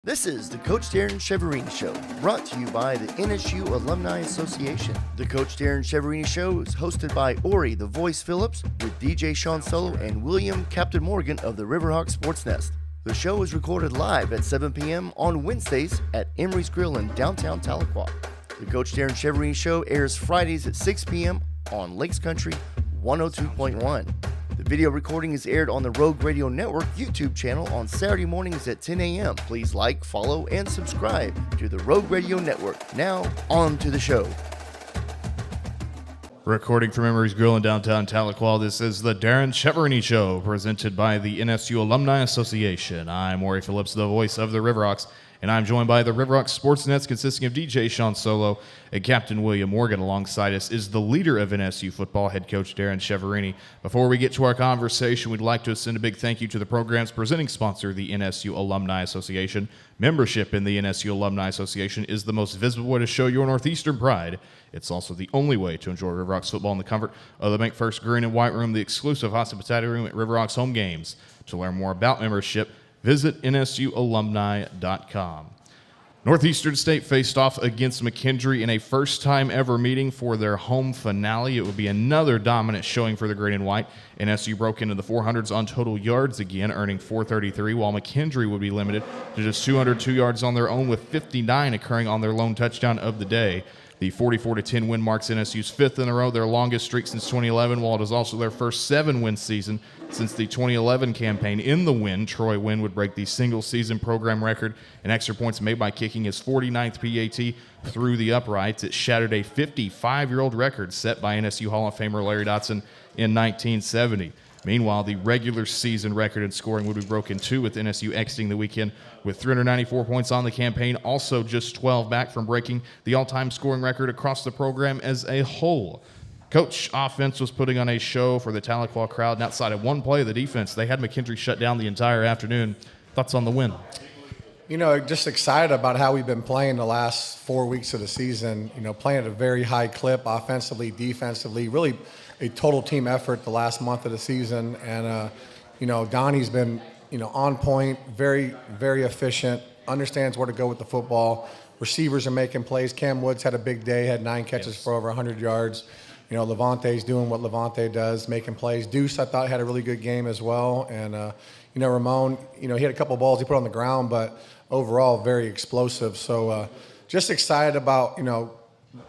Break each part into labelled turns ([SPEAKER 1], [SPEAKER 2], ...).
[SPEAKER 1] This is the Coach Darren Cheverini Show, brought to you by the NSU Alumni Association. The Coach Darren Cheverini Show is hosted by Ori, the Voice Phillips, with DJ Sean Solo and William Captain Morgan of the Riverhawk SportsNest. The show is recorded live at 7 p.m. on Wednesdays at Emery's Grill in downtown Tahlequah. The Coach Darren Cheverini Show airs Fridays at 6 p.m. on Lakes Country 102.1. The video recording is aired on the Rogue Radio Network YouTube channel on Saturday mornings at 10 a.m. Please like, follow, and subscribe to the Rogue Radio Network. Now, on to the show.
[SPEAKER 2] Recording from Emery's Grill in downtown Tahlequah, this is the Darren Cheverini Show, presented by the NSU Alumni Association. I'm Ori Phillips, the voice of the Riverhawks, and I'm joined by the Riverhawk SportsNest, consisting of DJ Sean Solo and Captain William Morgan. Alongside us is the leader of NSU football, head coach Darren Cheverini. Before we get to our conversation, we'd like to send a big thank you to the program's presenting sponsor, the NSU Alumni Association. Membership in the NSU Alumni Association is the most visible way to show your Northeastern pride. It's also the only way to enjoy Riverhawks football in the comfort of the Bank First Green and White Room, the exclusive hospitality room at Riverhawks home games. To learn more about membership, visit nsualumni.com. Northeastern State faced off against McKendree in a first-time ever meeting for their home finale. It would be another dominant showing for the Green and White. NSU broke into the 400s on total yards again, earning 433, while McKendree would be limited to just 202 yards on their own, with 59 occurring on their lone touchdown of the day. The 44-10 win marks NSU's fifth in a row, their longest streak since 2011, while it is also their first 7-win season since the 2011 campaign. In the win, Troy Wynn would break the single-season program record in extra points made by kicking his 49th PAT through the uprights. It shattered a 55-year-old record set by NSU Hall of Famer Larry Dotson in 1970. Meanwhile, the regular season record in scoring would be broken too, with NSU exiting the weekend with 394 points on the campaign, also just 12 back from breaking the all-time scoring record across the program as a whole. Coach, offense was putting on a show for the Tahlequah crowd, and outside of one play of the defense, they had McKendree shut down the entire afternoon. Thoughts on the win?
[SPEAKER 3] You know, just excited about how we've been playing the last 4 weeks of the season, playing at a very high clip, offensively, defensively, really a total team effort the last month of the season. And, Donnie's been, on point, very, very efficient, understands where to go with the football. Receivers are making plays. Cam Woods had a big day, had 9 catches for over 100 yards. Levante's doing what Levante does, making plays. Deuce, I thought, had a really good game as well. And, Ramon, he had a couple of balls he put on the ground, but overall very explosive. So just excited about,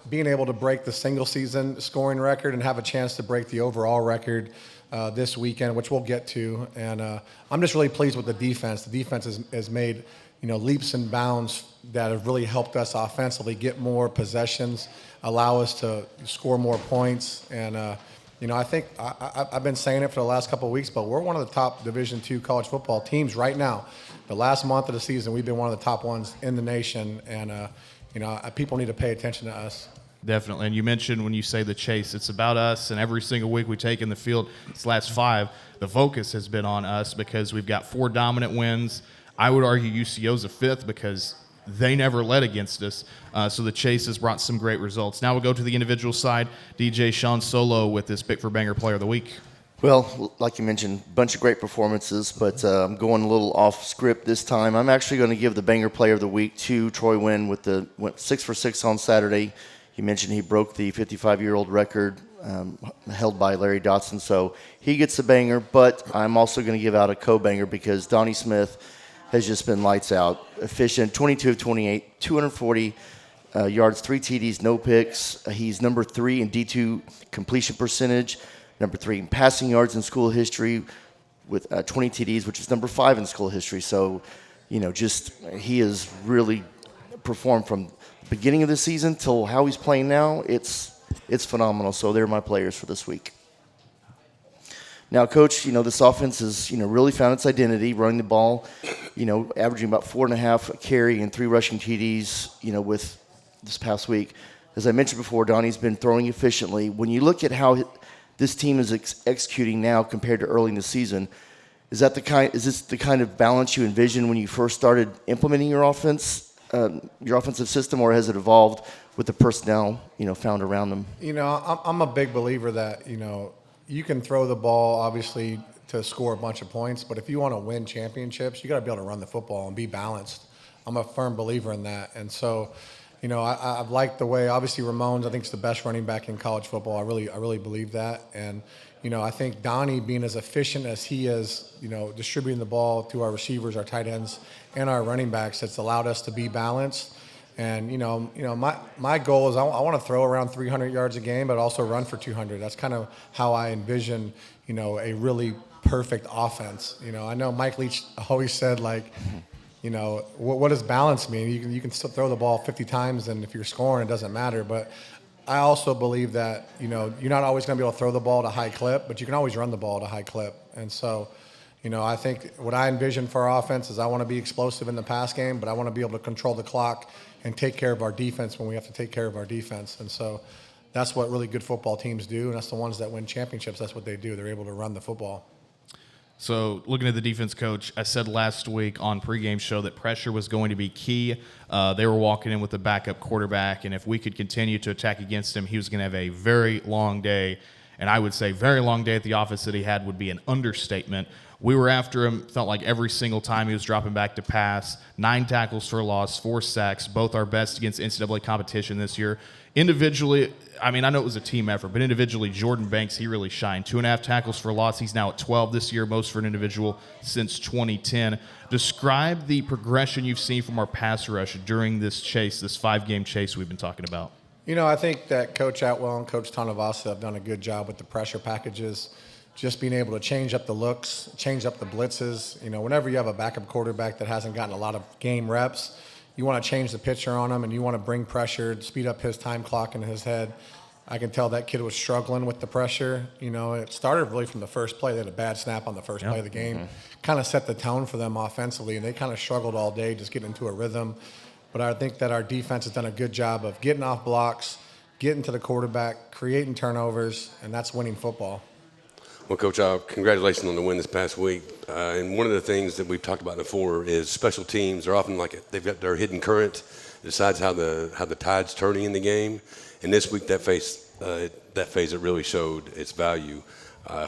[SPEAKER 3] being able to break the single-season scoring record and have a chance to break the overall record this weekend, which we'll get to. And I'm just really pleased with the defense. The defense has made, leaps and bounds that have really helped us offensively get more possessions, allow us to score more points. And, I think I've been saying it for the last couple of weeks, but we're one of the top Division II college football teams right now. The last month of the season, we've been one of the top ones in the nation. And, people need to pay attention to us.
[SPEAKER 2] Definitely. And you mentioned when you say the chase, it's about us, and every single week we take in the field, this last 5, the focus has been on us because we've got 4 dominant wins. I would argue UCO's a 5th because they never led against us. So the chase has brought some great results. Now we'll go to the individual side. DJ Sean Solo with this Pick for Banger Player of the Week.
[SPEAKER 1] Well, like you mentioned, a bunch of great performances, but I'm going a little off script this time. I'm actually going to give the Banger Player of the Week to Troy Wynn went 6 for 6 on Saturday. You mentioned he broke the 55-year-old record held by Larry Dotson, so he gets a banger, but I'm also going to give out a co-banger because Donnie Smith has just been lights out, efficient, 22 of 28, 240 yards, 3 TDs, no picks. He's number 3 in D2 completion percentage, number 3 in passing yards in school history with 20 TDs, which is number 5 in school history. So, he has really performed from the beginning of the season till how he's playing now. It's phenomenal. So they're my players for this week. Now, Coach, this offense has, really found its identity, running the ball, averaging about 4.5 a carry and 3 rushing TDs, with this past week. As I mentioned before, Donnie's been throwing efficiently. When you look at how this team is executing now compared to early in the season, is this the kind of balance you envisioned when you first started implementing your offensive system, or has it evolved with the personnel, found around them?
[SPEAKER 3] I'm a big believer that, you can throw the ball, obviously, to score a bunch of points, but if you want to win championships, you got to be able to run the football and be balanced I'm a firm believer in that. And so, I've liked the way, obviously Ramones, I think, is the best running back in college football. I really believe that. And, I think Donnie being as efficient as he is, distributing the ball to our receivers, our tight ends, and our running backs, it's allowed us to be balanced. And, my goal is I want to throw around 300 yards a game, but also run for 200. That's kind of how I envision, a really perfect offense. I know Mike Leach always said, like, what does balance mean? You can still throw the ball 50 times, and if you're scoring, it doesn't matter. But I also believe that, you're not always going to be able to throw the ball at a high clip, but you can always run the ball at a high clip. And so, I think what I envision for our offense is I want to be explosive in the pass game, but I want to be able to control the clock and take care of our defense when we have to take care of our defense. And so that's what really good football teams do, and that's the ones that win championships. That's what they do. They're able to run the football.
[SPEAKER 2] So looking at the defense, Coach, I said last week on pregame show that pressure was going to be key. They were walking in with a backup quarterback, and if we could continue to attack against him, he was going to have a very long day. And I would say very long day at the office that he had would be an understatement. We were after him, felt like every single time he was dropping back to pass. 9 tackles for loss, 4 sacks, both our best against NCAA competition this year. Individually, I mean, I know it was a team effort, but individually, Jordan Banks, he really shined. 2.5 tackles for loss. He's now at 12 this year, most for an individual since 2010. Describe the progression you've seen from our pass rush during this chase, this 5-game chase we've been talking about.
[SPEAKER 3] I think that Coach Atwell and Coach Tonavasa have done a good job with the pressure packages, just being able to change up the looks, change up the blitzes. Whenever you have a backup quarterback that hasn't gotten a lot of game reps, you want to change the picture on him, and you want to bring pressure, speed up his time clock in his head. I can tell that kid was struggling with the pressure. It started really from the first play. They had a bad snap on the first play of the game. Kind of set the tone for them offensively, and they kind of struggled all day just getting into a rhythm. But I think that our defense has done a good job of getting off blocks, getting to the quarterback, creating turnovers, and that's winning football.
[SPEAKER 4] Well, Coach, congratulations on the win this past week. And one of the things that we've talked about before is special teams are often like they've got their hidden current that decides how the tide's turning in the game. And this week, that phase it really showed its value.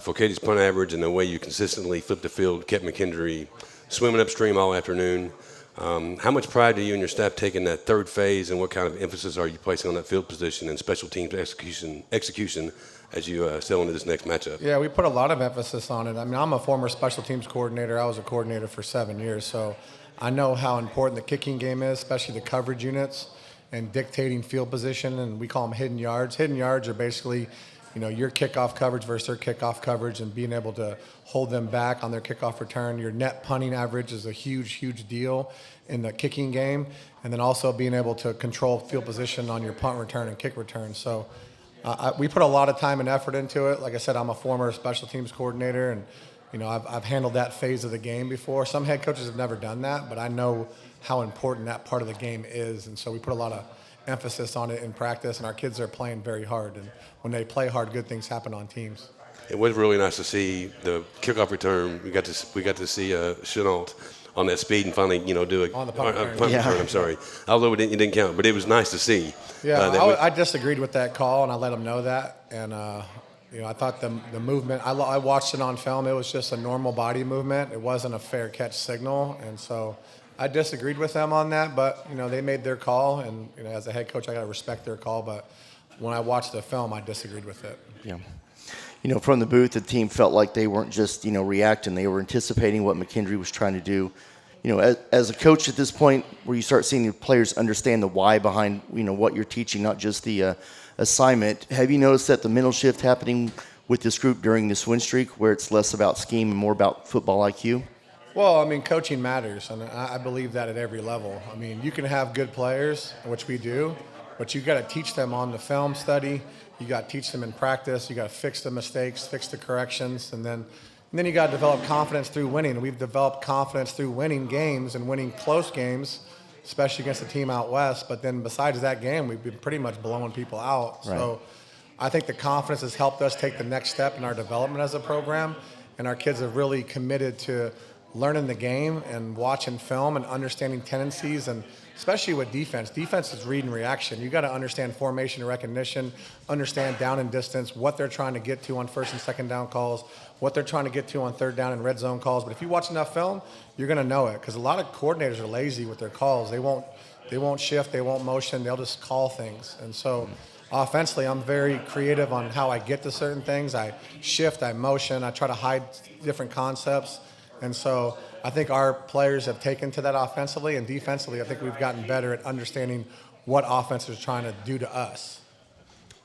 [SPEAKER 4] Focati's punt average and the way you consistently flipped the field kept McKendree swimming upstream all afternoon. How much pride do you and your staff take in that third phase, and what kind of emphasis are you placing on that field position and special teams execution as you sail into this next matchup?
[SPEAKER 3] Yeah, we put a lot of emphasis on it. I mean, I'm a former special teams coordinator. I was a coordinator for 7 years, so I know how important the kicking game is, especially the coverage units and dictating field position, and we call them hidden yards. Hidden yards are basically, your kickoff coverage versus their kickoff coverage and being able to hold them back on their kickoff return. Your net punting average is a huge, huge deal in the kicking game, and then also being able to control field position on your punt return and kick return. So we put a lot of time and effort into it. Like I said, I'm a former special teams coordinator, and I've handled that phase of the game before. Some head coaches have never done that, but I know how important that part of the game is, and so we put a lot of emphasis on it in practice, and our kids are playing very hard. And when they play hard, good things happen on teams.
[SPEAKER 4] It was really nice to see the kickoff return. We got to see Chenault on that speed and finally, do a
[SPEAKER 3] On the punt
[SPEAKER 4] return. I'm sorry, although it didn't count, but it was nice to see.
[SPEAKER 3] Yeah, I disagreed with that call, and I let them know that. And I thought the movement. I watched it on film. It was just a normal body movement. It wasn't a fair catch signal, and so I disagreed with them on that. But they made their call, and as a head coach, I got to respect their call. But when I watched the film, I disagreed with it.
[SPEAKER 1] Yeah. From the booth, the team felt like they weren't just, reacting. They were anticipating what McKendree was trying to do. As a coach at this point, where you start seeing the players understand the why behind, what you're teaching, not just the assignment, have you noticed that the mental shift happening with this group during this win streak, where it's less about scheme and more about football IQ?
[SPEAKER 3] Well, coaching matters, and I believe that at every level. You can have good players, which we do, but you got to teach them on the film study. You got to teach them in practice. You got to fix the mistakes, fix the corrections, and then you got to develop confidence through winning. We've developed confidence through winning games and winning close games, especially against a team out west. But then besides that game, we've been pretty much blowing people out.
[SPEAKER 1] Right.
[SPEAKER 3] So I think the confidence has helped us take the next step in our development as a program, and our kids have really committed to learning the game and watching film and understanding tendencies, and especially with defense. Defense is read and reaction. You got to understand formation and recognition, understand down and distance, what they're trying to get to on first and second down calls, what they're trying to get to on third down and red zone calls. But if you watch enough film, you're going to know it, because a lot of coordinators are lazy with their calls. They won't shift, they won't motion, they'll just call things. And so offensively, I'm very creative on how I get to certain things. I shift, I motion, I try to hide different concepts. And so I think our players have taken to that offensively, and defensively, I think we've gotten better at understanding what offense is trying to do to us.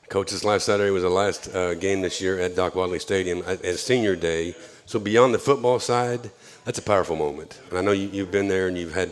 [SPEAKER 4] Coach, this last Saturday was the last game this year at Doc Wadley Stadium as Senior Day. So beyond the football side, that's a powerful moment. And I know you've been there, and you've had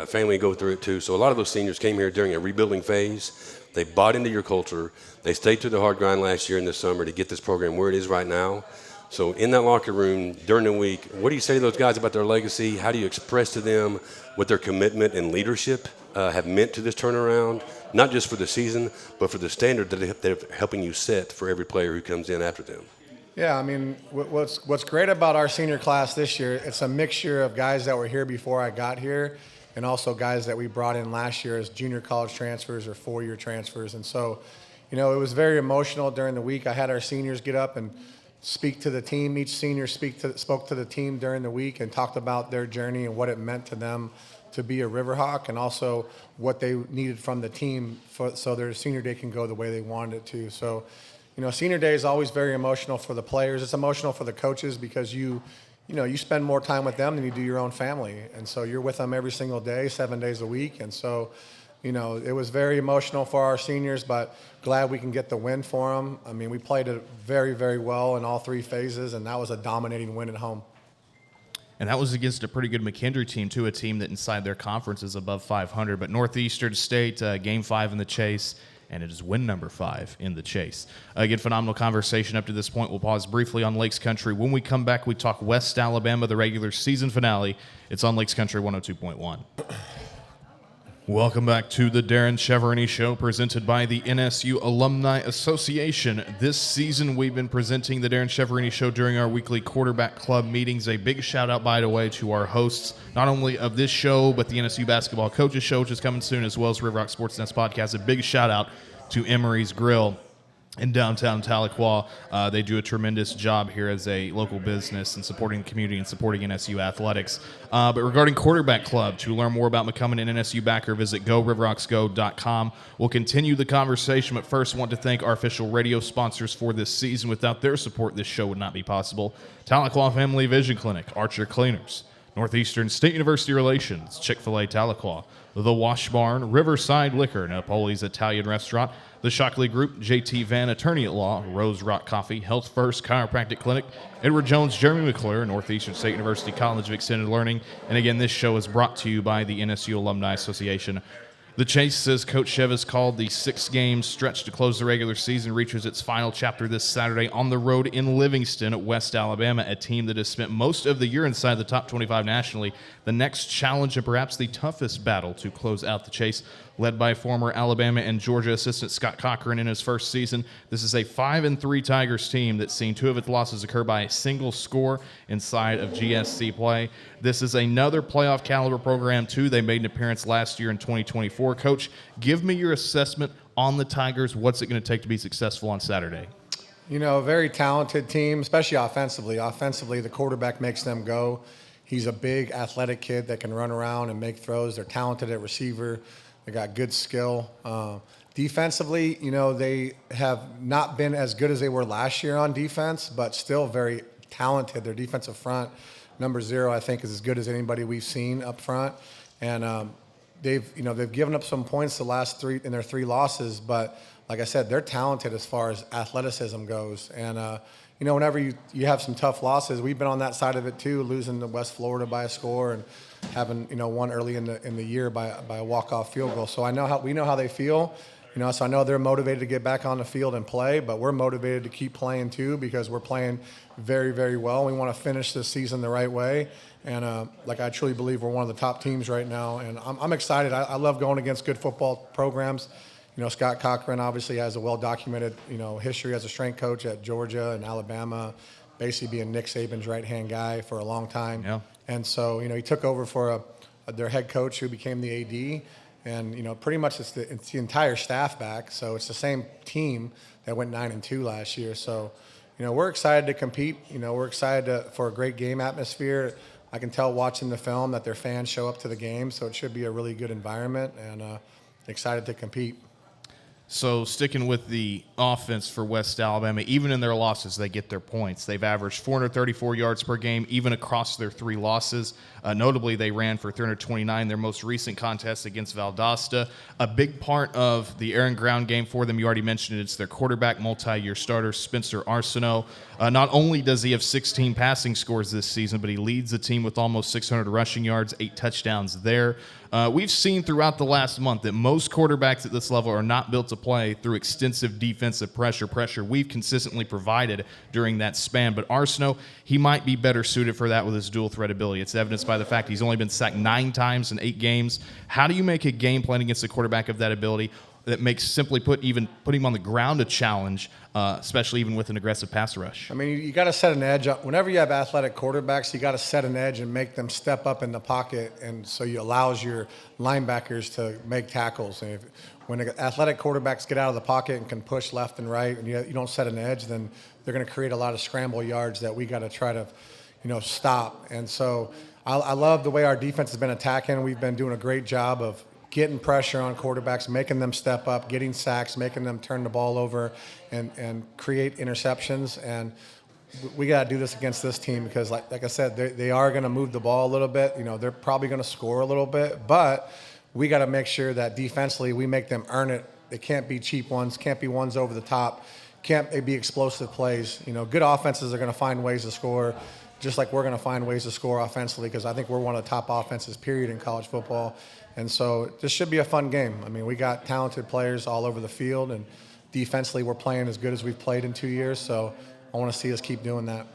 [SPEAKER 4] family go through it too. So a lot of those seniors came here during a rebuilding phase. They bought into your culture. They stayed through the hard grind last year in the summer to get this program where it is right now. So in that locker room during the week, what do you say to those guys about their legacy? How do you express to them what their commitment and leadership have meant to this turnaround, not just for the season, but for the standard that they're helping you set for every player who comes in after them?
[SPEAKER 3] Yeah, I mean, what's great about our senior class this year, it's a mixture of guys that were here before I got here, and also guys that we brought in last year as junior college transfers or four-year transfers. And so, it was very emotional during the week. I had our seniors get up and speak to the team. Each senior spoke to the team during the week and talked about their journey and what it meant to them to be a Riverhawk, and also what they needed from the team so their senior day can go the way they wanted it to. So, senior day is always very emotional for the players. It's emotional for the coaches, because you spend more time with them than you do your own family. And so you're with them every single day, 7 days a week. And so, it was very emotional for our seniors, but glad we can get the win for them. I mean, we played it very, very well in all three phases, and that was a dominating win at home.
[SPEAKER 2] And that was against a pretty good McKendree team, too, a team that inside their conference is above 500. But Northeastern State, Game 5 in the chase, and it is win number 5 in the chase. Again, phenomenal conversation up to this point. We'll pause briefly on Lakes Country. When we come back, we talk West Alabama, the regular season finale. It's on Lakes Country 102.1. Welcome back to the Darren Cheverini Show, presented by the NSU Alumni Association. This season, we've been presenting the Darren Cheverini Show during our weekly quarterback club meetings. A big shout out, by the way, to our hosts, not only of this show, but the NSU Basketball Coaches Show, which is coming soon, as well as River Rock SportsNest podcast. A big shout out to Emery's Grill in downtown Tahlequah. They do a tremendous job here as a local business and supporting the community and supporting NSU athletics. But regarding Quarterback Club, to learn more about becoming an NSU backer, visit GoRiverRocksGo.com. We'll continue the conversation, but first want to thank our official radio sponsors for this season. Without their support, this show would not be possible. Tahlequah Family Vision Clinic, Archer Cleaners, Northeastern State University Relations, Chick-fil-A Tahlequah, The Wash Barn, Riverside Liquor, Napoli's Italian Restaurant, The Shockley Group, JT Van Attorney at Law, Rose Rock Coffee, Health First Chiropractic Clinic, Edward Jones, Jeremy McClure, Northeastern State University College of Extended Learning. And again, this show is brought to you by the NSU Alumni Association. The Chase says Coach Chev has called the 6-game stretch to close the regular season reaches its final chapter this Saturday on the road in Livingston at West Alabama, a team that has spent most of the year inside the top 25 nationally. The next challenge, and perhaps the toughest battle to close out the Chase, led by former Alabama and Georgia assistant Scott Cochran in his first season. This is a 5-3 Tigers team that's seen 2 of its losses occur by a single score inside of GSC play. This is another playoff caliber program, too. They made an appearance last year in 2024. Coach, give me your assessment on the Tigers. What's it going to take to be successful on Saturday?
[SPEAKER 3] A very talented team, especially offensively. Offensively, the quarterback makes them go. He's a big, athletic kid that can run around and make throws. They're talented at receiver. They got good skill. Defensively, they have not been as good as they were last year on defense, but still very talented. Their defensive front, number 0, I think, is as good as anybody we've seen up front. And they've given up some points the last 3 in their 3 losses, but like I said, they're talented as far as athleticism goes. And whenever you have some tough losses, we've been on that side of it too, losing to West Florida by a score and having one early in the year by a walk-off field goal. So we know how they feel. So I know they're motivated to get back on the field and play, but we're motivated to keep playing too, because we're playing very, very well. We want to finish this season the right way. And I truly believe we're one of the top teams right now. And I'm excited. I love going against good football programs. Scott Cochran obviously has a well-documented, history as a strength coach at Georgia and Alabama. basically being Nick Saban's right-hand guy for a long time.
[SPEAKER 2] Yeah.
[SPEAKER 3] And so, he took over for their head coach who became the AD. And, pretty much it's the entire staff back. So it's the same team that went 9-2 last year. So, we're excited to compete. We're excited for a great game atmosphere. I can tell watching the film that their fans show up to the game. So it should be a really good environment, and excited to compete.
[SPEAKER 2] So sticking with the offense for West Alabama, even in their losses, they get their points. They've averaged 434 yards per game, even across their 3 losses. Notably, they ran for 329 their most recent contest against Valdosta. A big part of the air and ground game for them, you already mentioned it, it's their quarterback, multi-year starter, Spencer Arsenault. Not only does he have 16 passing scores this season, but he leads the team with almost 600 rushing yards, 8 touchdowns there. We've seen throughout the last month that most quarterbacks at this level are not built to play through extensive defensive pressure we've consistently provided during that span. But Arsenault, he might be better suited for that with his dual threat ability. It's evidenced by the fact he's only been sacked 9 times in 8 games. How do you make a game plan against a quarterback of that ability that makes simply putting him on the ground a challenge, especially even with an aggressive pass rush?
[SPEAKER 3] I mean, you got to set an edge up. Whenever you have athletic quarterbacks, you got to set an edge and make them step up in the pocket, and so it allows your linebackers to make tackles. And when athletic quarterbacks get out of the pocket and can push left and right, and you don't set an edge, then they're going to create a lot of scramble yards that we got to try to, stop. And so I love the way our defense has been attacking. We've been doing a great job of getting pressure on quarterbacks, making them step up, getting sacks, making them turn the ball over, and create interceptions. And we got to do this against this team because, like I said, they are going to move the ball a little bit. They're probably going to score a little bit, but we got to make sure that defensively we make them earn it. They can't be cheap ones, can't be ones over the top, can't be explosive plays. Good offenses are going to find ways to score, just like we're going to find ways to score offensively, because I think we're one of the top offenses, period, in college football. And so this should be a fun game. I mean, we got talented players all over the field, and defensively we're playing as good as we've played in 2 years. So I want to see us keep doing that.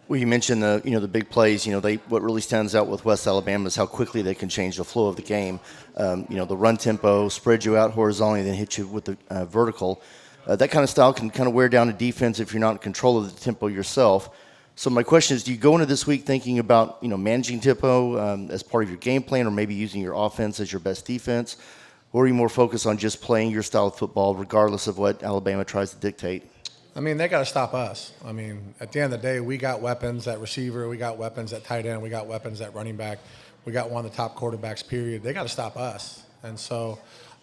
[SPEAKER 1] Well, you mentioned the big plays. What really stands out with West Alabama is how quickly they can change the flow of the game. The run tempo, spread you out horizontally, then hit you with the vertical. That kind of style can kind of wear down a defense if you're not in control of the tempo yourself. So my question is, do you go into this week thinking about managing tempo as part of your game plan, or maybe using your offense as your best defense, or are you more focused on just playing your style of football regardless of what Alabama tries to dictate?
[SPEAKER 3] I mean, they got to stop us. I mean, at the end of the day, we got weapons at receiver, we got weapons at tight end, we got weapons at running back, we got one of the top quarterbacks, period. They got to stop us. And so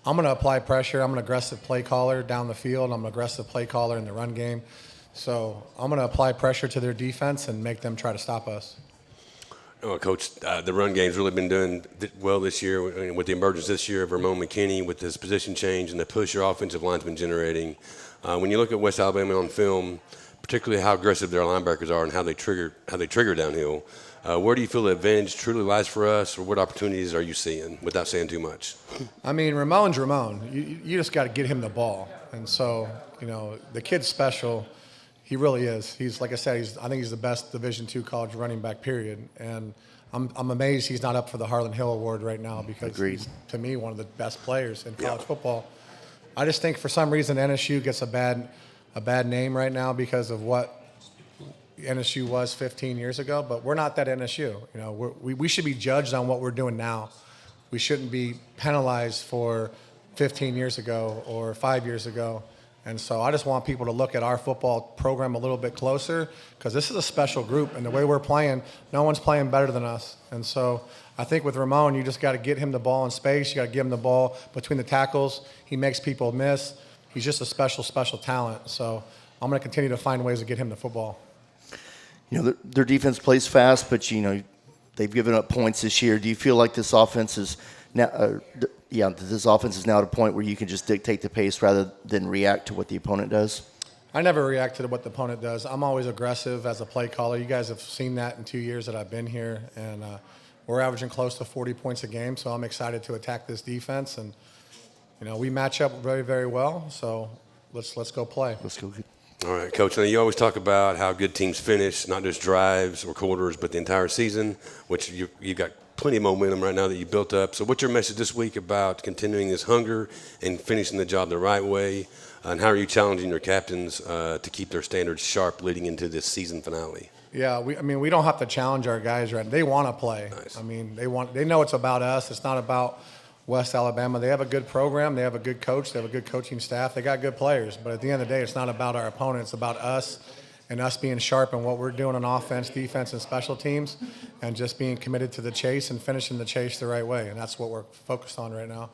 [SPEAKER 3] I'm going to apply pressure. I'm an aggressive play caller down the field. I'm an aggressive play caller in the run game. So I'm going to apply pressure to their defense and make them try to stop us.
[SPEAKER 4] Oh, Coach, the run game's really been doing well this year with the emergence this year of Ramon McKinney, with his position change and the push your offensive line's been generating. When you look at West Alabama on film, particularly how aggressive their linebackers are and how they trigger downhill, where do you feel the advantage truly lies for us, or what opportunities are you seeing, without saying too much?
[SPEAKER 3] I mean, Ramon's Ramon. You just got to get him the ball. And so, the kid's special. He really is. He's, like I said, I think he's the best Division II college running back, period. And I'm amazed he's not up for the Harlan Hill Award right now, because he's, to me, one of the best players in college football. I just think for some reason NSU gets a bad name right now because of what NSU was 15 years ago, but we're not that NSU. We should be judged on what we're doing now. We shouldn't be penalized for 15 years ago or 5 years ago. And so I just want people to look at our football program a little bit closer, because this is a special group, and the way we're playing, no one's playing better than us. And so I think with Ramon, you just got to get him the ball in space. You got to give him the ball between the tackles. He makes people miss. He's just a special, special talent. So I'm going to continue to find ways to get him the football.
[SPEAKER 1] Their defense plays fast, but they've given up points this year. Do you feel like this offense is now? This offense is now at a point where you can just dictate the pace rather than react to what the opponent does?
[SPEAKER 3] I never react to what the opponent does. I'm always aggressive as a play caller. You guys have seen that in 2 years that I've been here, and we're averaging close to 40 points a game, so I'm excited to attack this defense. And, we match up very, very well, so let's go play.
[SPEAKER 1] Let's go.
[SPEAKER 4] All right, Coach, now you always talk about how good teams finish, not just drives or quarters, but the entire season, which you've got plenty of momentum right now that you built up. So what's your message this week about continuing this hunger and finishing the job the right way? And how are you challenging your captains to keep their standards sharp leading into this season finale?
[SPEAKER 3] Yeah, we don't have to challenge our guys right. They want to play.
[SPEAKER 4] Nice.
[SPEAKER 3] They know it's about us. It's not about West Alabama. They have a good program. They have a good coach. They have a good coaching staff. They got good players. But at the end of the day, it's not about our opponent. It's about us and us being sharp in what we're doing on offense, defense, and special teams, and just being committed to the chase and finishing the chase the right way. And that's what we're focused on right now.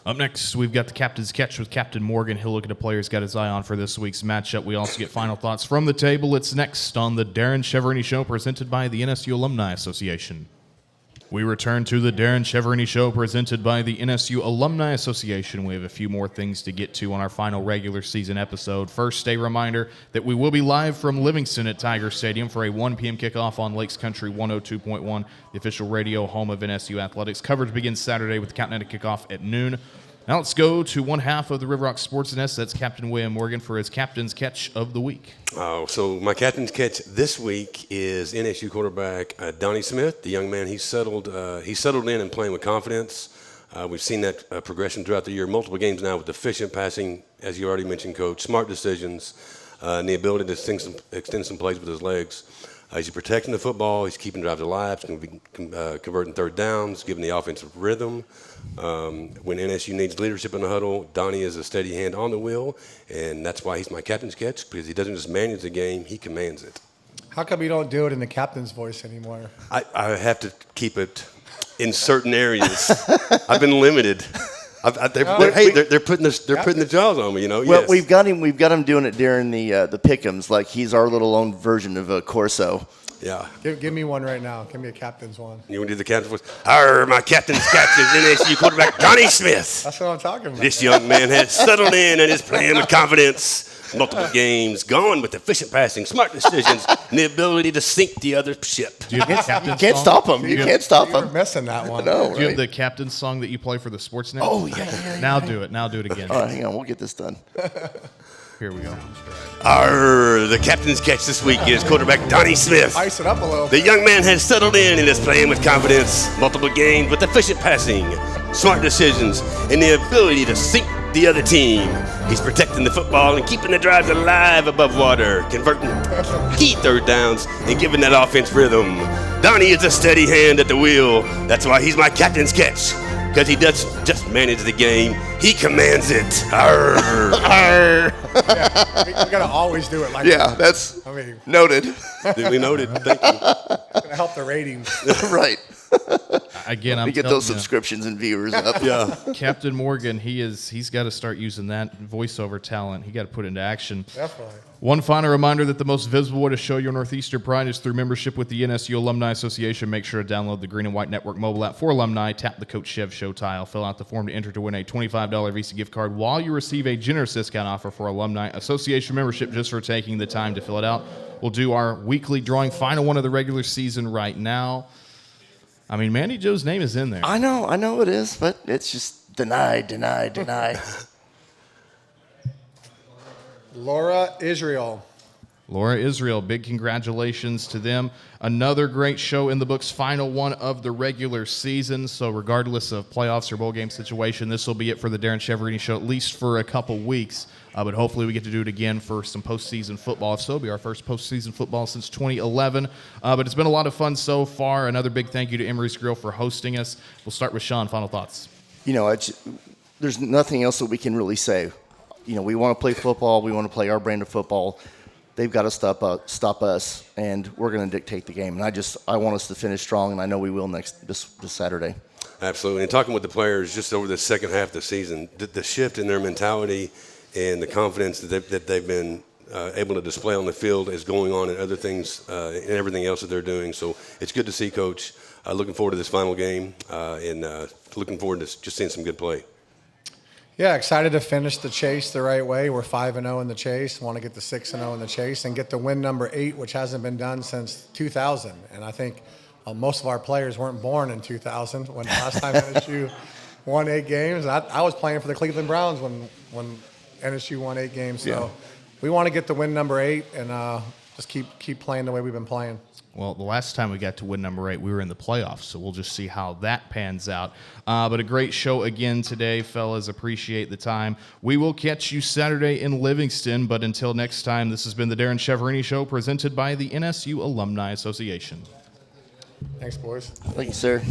[SPEAKER 2] Up next, we've got the Captain's Catch with Captain Morgan. He'll look at a player he's got his eye on for this week's matchup. We also get final thoughts from the table. It's next on the Darren Cheverini Show, presented by the NSU Alumni Association. We return to the Darren Cheverini Show, presented by the NSU Alumni Association. We have a few more things to get to on our final regular season episode. First, a reminder that we will be live from Livingston at Tiger Stadium for a 1 p.m. kickoff on Lakes Country 102.1, the official radio home of NSU Athletics. Coverage begins Saturday with the countdown to kickoff at noon. Now let's go to one half of the River Rock Sports Nest. That's Captain William Morgan for his Captain's Catch of the week.
[SPEAKER 4] So my Captain's Catch this week is NSU quarterback Donnie Smith. The young man, he's settled in and playing with confidence. We've seen that progression throughout the year, multiple games now with efficient passing, as you already mentioned, Coach, smart decisions, and the ability to extend some plays with his legs. He's protecting the football. He's keeping drives alive. He's going to be converting third downs, giving the offensive rhythm. When NSU needs leadership in the huddle, Donnie is a steady hand on the wheel, and that's why he's my captain's catch, because he doesn't just manage the game, he commands it.
[SPEAKER 3] How come you don't do it in the captain's voice anymore?
[SPEAKER 4] I have to keep it in certain areas. I've been limited. They're putting the jaws on me, you know.
[SPEAKER 1] Well,
[SPEAKER 4] yes.
[SPEAKER 1] we've got him doing it during the pick'ems, like he's our little own version of Corso.
[SPEAKER 4] Yeah.
[SPEAKER 3] Give me one right now. Give me a captain's one.
[SPEAKER 4] You want to do the captain's voice? My captain's catch is NSU quarterback Donnie Smith.
[SPEAKER 3] That's what I'm talking about.
[SPEAKER 4] This young man has settled in and is playing with confidence. Multiple games, going with efficient passing, smart decisions, and the ability to sink the other ship.
[SPEAKER 2] Do you have the Captain's
[SPEAKER 1] Can't
[SPEAKER 2] song?
[SPEAKER 1] stop him. You can't stop
[SPEAKER 3] You're
[SPEAKER 1] him.
[SPEAKER 3] missing that one.
[SPEAKER 1] No,
[SPEAKER 2] Do you have
[SPEAKER 1] right?
[SPEAKER 2] the Captain's song that you play for the SportsNest?
[SPEAKER 1] Oh, yeah.
[SPEAKER 2] Now do it. Now do it again.
[SPEAKER 1] All right, hang on. We'll get this done.
[SPEAKER 2] Here we go.
[SPEAKER 4] The captain's catch this week is quarterback Donnie Smith.
[SPEAKER 3] Ice it up a little.
[SPEAKER 4] The young man has settled in and is playing with confidence. Multiple games with efficient passing, smart decisions, and the ability to sink the other team. He's protecting the football and keeping the drives alive above water, converting key third downs and giving that offense rhythm. Donnie is a steady hand at the wheel. That's why he's my captain's catch, because he doesn't just manage the game, he commands it. Arr.
[SPEAKER 1] Arr.
[SPEAKER 3] Yeah, we got to always do it like that.
[SPEAKER 1] That's
[SPEAKER 3] I mean,
[SPEAKER 1] noted.
[SPEAKER 4] Duly noted. Thank you.
[SPEAKER 3] it's going to help the ratings.
[SPEAKER 1] Right.
[SPEAKER 2] Again, I'm
[SPEAKER 1] We get
[SPEAKER 2] telling
[SPEAKER 1] those
[SPEAKER 2] you,
[SPEAKER 1] subscriptions and viewers up.
[SPEAKER 4] Yeah.
[SPEAKER 2] Captain Morgan, he's got to start using that voiceover talent. He got to put it into action.
[SPEAKER 3] Definitely.
[SPEAKER 2] One final reminder that the most visible way to show your Northeastern pride is through membership with the NSU Alumni Association. Make sure to download the Green and White Network mobile app for alumni. Tap the Coach Chev Show tile. Fill out the form to enter to win a $25 Visa gift card while you receive a generous discount offer for Alumni Association membership just for taking the time to fill it out. We'll do our weekly drawing, final one of the regular season right now. I mean, Mandy Joe's name is in there.
[SPEAKER 1] I know it is, but it's just denied.
[SPEAKER 3] Laura Israel.
[SPEAKER 2] Laura Israel, big congratulations to them. Another great show in the books, final one of the regular season. So regardless of playoffs or bowl game situation, this will be it for the Darren Cheverini Show, at least for a couple weeks. But hopefully we get to do it again for some postseason football. If so, it'll be our first postseason football since 2011. But it's been a lot of fun so far. Another big thank you to Emery's Grill for hosting us. We'll start with Sean. Final thoughts.
[SPEAKER 1] You know, there's nothing else that we can really say. You know, we want to play football. We want to play our brand of football. They've got to stop us, and we're going to dictate the game. And I want us to finish strong, and I know we will this Saturday.
[SPEAKER 4] Absolutely. And talking with the players just over the second half of the season, the shift in their mentality and the confidence that they've been able to display on the field is going on in other things and everything else that they're doing. So it's good to see, Coach. Looking forward to this final game and looking forward to just seeing some good play.
[SPEAKER 3] Yeah, excited to finish the chase the right way. We're 5-0 in the chase. Want to get to 6-0 in the chase and get to win number 8, which hasn't been done since 2000. And I think most of our players weren't born in 2000 when the last time NSU won 8 games. I was playing for the Cleveland Browns when NSU won 8 games. So we want to get to win number 8 and just keep playing the way we've been playing.
[SPEAKER 2] Well, the last time we got to win number 8, we were in the playoffs, so we'll just see how that pans out. But a great show again today, fellas. Appreciate the time. We will catch you Saturday in Livingston, but until next time, this has been the Darren Cheverini Show presented by the NSU Alumni Association.
[SPEAKER 3] Thanks, boys.
[SPEAKER 1] Thank you, sir.